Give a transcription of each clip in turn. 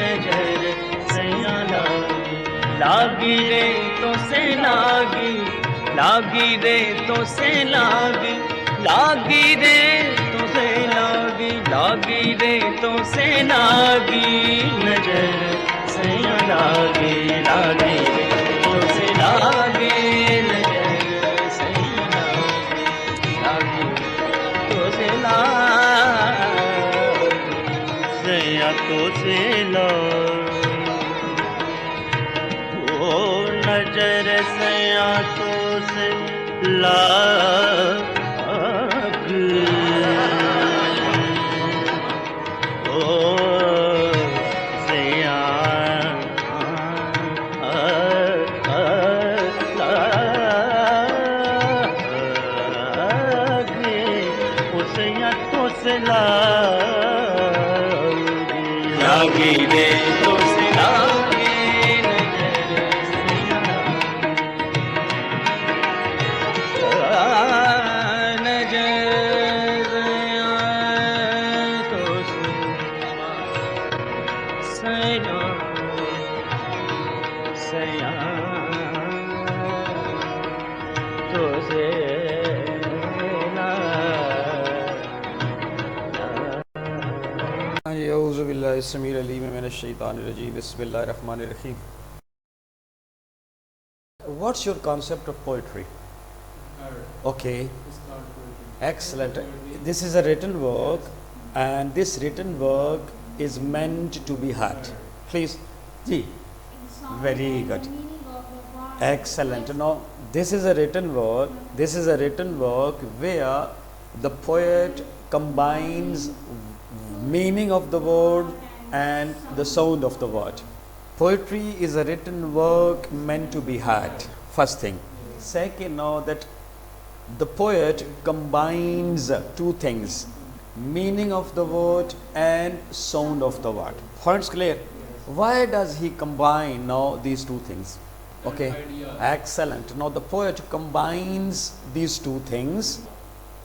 नजर सैया लागी, लागी रे तो से लागी, लागी रे तो से लागी, लागी रे तो से लागी, लागी रे तो से लागी, नजर सैया लागी, लागी रे तो से लागी, नजर सैया लागी, लागी तो से लागी, सैया तो से लागी, ओ नजर सैया तो से लागी, लागी रे तो से लागी, नजर सैया नजर तो सैया सैया तो से Bismillahirrahmanirrahim. What's your concept of poetry? Okay, excellent. This is a written work, and this written work is meant to be heard. Please, ji, very good, excellent. No, this is a written work. This is a written work where the poet combines meaning of the word and the sound of the word. Poetry is a written work meant to be heard. First thing. Second, know that the poet combines two things: meaning of the word and sound of the word. Points clear? Why does he combine now these two things? Okay, excellent. Now the poet combines these two things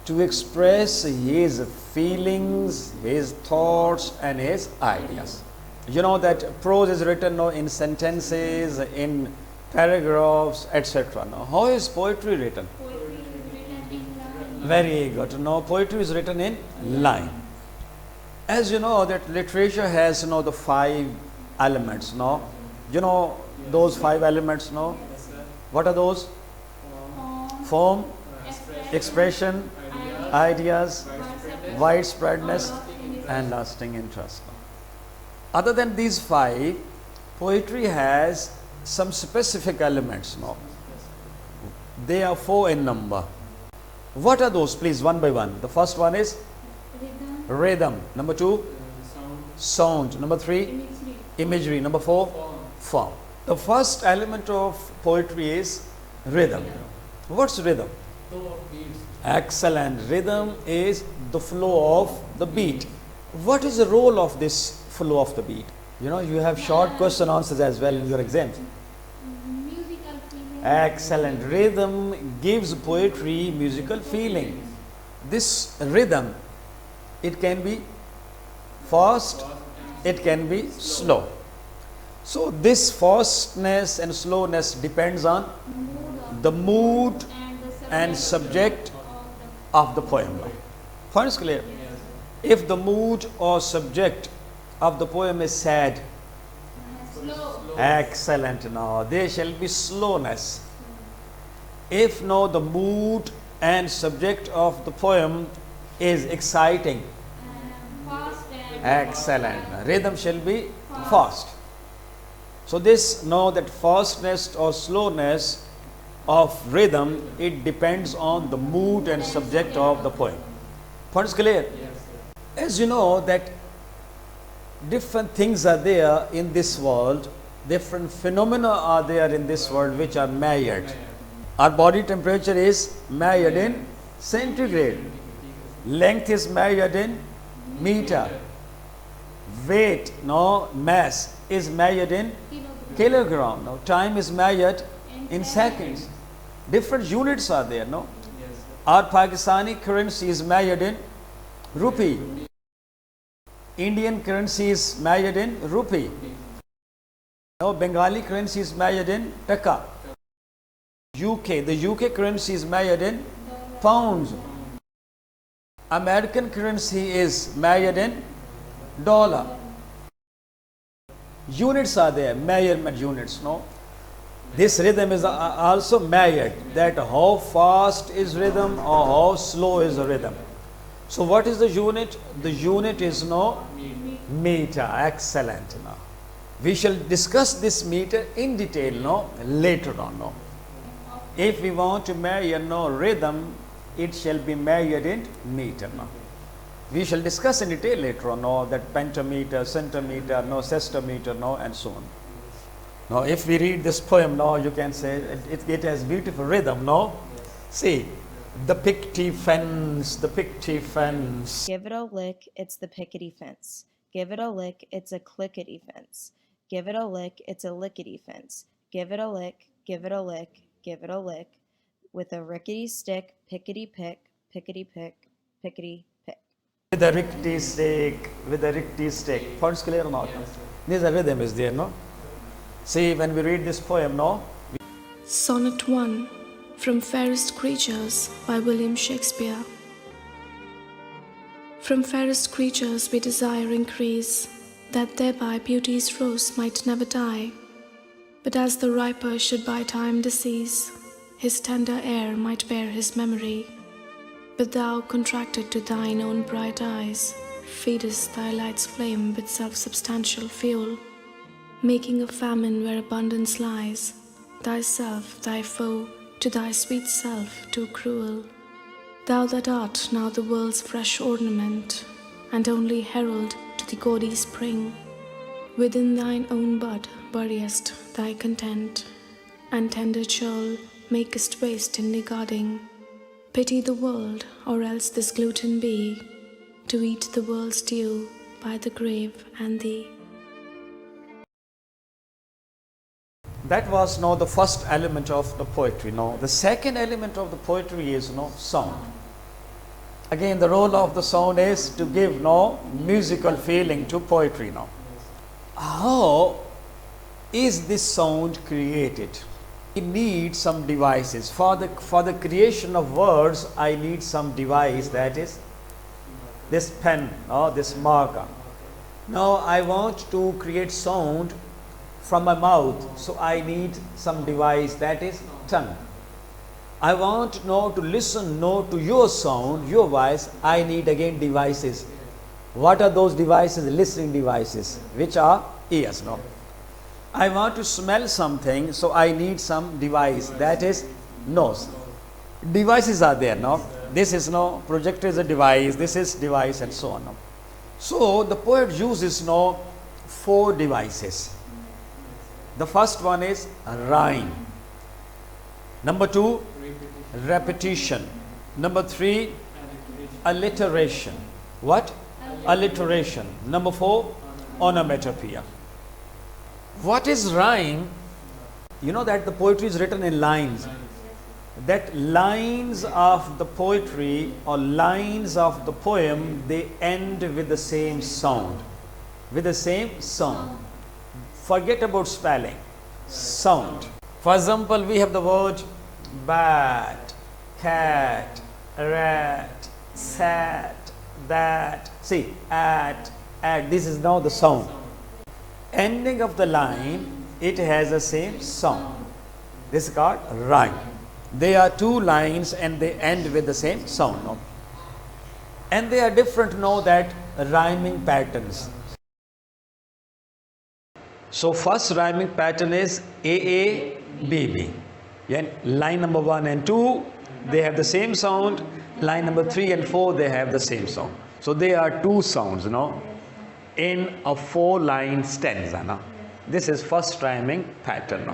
to express his feelings, his thoughts and his ideas. You know that prose is written now in sentences, in paragraphs, etc. Now how is poetry written? Very good. Now poetry is written in line. As you know that literature has the 5 elements. Now you know those 5 elements. Now what are those? Form, expression, ideas, widespreadness and lasting interest. Other than these 5, poetry has some specific elements. Now they are 4 in number. What are those, please, one by one? The first one is rhythm. Number 2, sound. Number 3, imagery. Number 4, form. The first element of poetry is rhythm. What's rhythm? Excellent. Rhythm is the flow of the beat. What is the role of this flow of the beat? You know, you have short question answers as well in your exams. Musical feeling. Excellent. Rhythm gives poetry musical feeling. This rhythm, it can be fast, it can be slow. So this fastness and slowness depends on the mood and subject of the poem. Point is clear? If the mood or subject of the poem is sad, Slow. excellent, now there shall be slowness. If now the mood and subject of the poem is exciting, Fast and excellent, rhythm shall be fast. So this know that fastness or slowness of rhythm, it depends on the mood and subject of the poem. Point is clear? As you know that different things are there in this world, different phenomena are there in this world which are measured. Our body temperature is measured in centigrade, length is measured in meter, weight, no, mass is measured in kilogram, now time is measured in seconds. Different units are there, no? Our Pakistani currency is measured in rupee. Indian currency is measured in rupee. No, Bengali currency is measured in taka. The UK currency is measured in pounds. American currency is measured in dollar. Units are there, measurement units, no? This rhythm is also measured, that how fast is rhythm or how slow is the rhythm. So what is the unit? The unit is no meter. Excellent. No? We shall discuss this meter in detail no later on. No? If we want to measure no rhythm, it shall be measured in meter. No? We shall discuss in detail later on no, that pentameter, centimeter, no sextometer, no, and so on. Now, if we read this poem now, you can say it has beautiful rhythm. No, see. The pickety fence, the pickety fence. Give it a lick, it's the pickety fence. Give it a lick, it's a clickety fence. Give it a lick, it's a lickety fence. Give it a lick, give it a lick, give it a lick. With a rickety stick, pickety pick, pickety pick, pickety pick. With a rickety stick, with a rickety stick. Points clear or not? This rhythm is there, no? See, when we read this poem, no? Sonnet 1 from Fairest Creatures by William Shakespeare. From fairest creatures we desire increase, that thereby beauty's rose might never die. But as the riper should by time decease, his tender air might bear his memory. But thou, contracted to thine own bright eyes, feedest thy light's flame with self-substantial fuel, making a famine where abundance lies, thyself, thy foe, to thy sweet self too cruel. Thou that art now the world's fresh ornament, and only herald to the gaudy spring, within thine own bud buryest thy content, and tender churl makest waste in regarding. Pity the world, or else this gluten be, to eat the world's dew by the grave and thee. That was no the first element of the poetry. No, the second element of the poetry is no sound. Again, the role of the sound is to give no musical feeling to poetry. No, how is this sound created? We need some devices for the creation of words. I need some device, that is this pen or this marker. Now I want to create sound from my mouth, so I need some device, that is tongue. I want now to listen to your sound, your voice. I need again devices. What are those devices? Listening devices, which are ears. No, I want to smell something, so I need some device, that is nose. Devices are there. No, this is no projector is a device, this is device, and so on. No? So the poet uses 4 devices. The first one is rhyme. Number 2, repetition. Number 3, alliteration. What? Alliteration. Number 4, onomatopoeia. What is rhyme? You know that the poetry is written in lines. That lines of the poetry or lines of the poem, they end with the same sound. With the same sound. Forget about spelling. Sound. For example, we have the word bat, cat, rat, sat, that. See, at. This is now the sound. Ending of the line, it has the same sound. This is called rhyme. They are 2 lines and they end with the same sound. No? And they are different, that rhyming patterns. So first rhyming pattern is AA, BB. And line number 1 and 2, they have the same sound. Line number 3 and 4, they have the same sound. So they are 2 sounds, in a 4-line stanza. This is first rhyming pattern.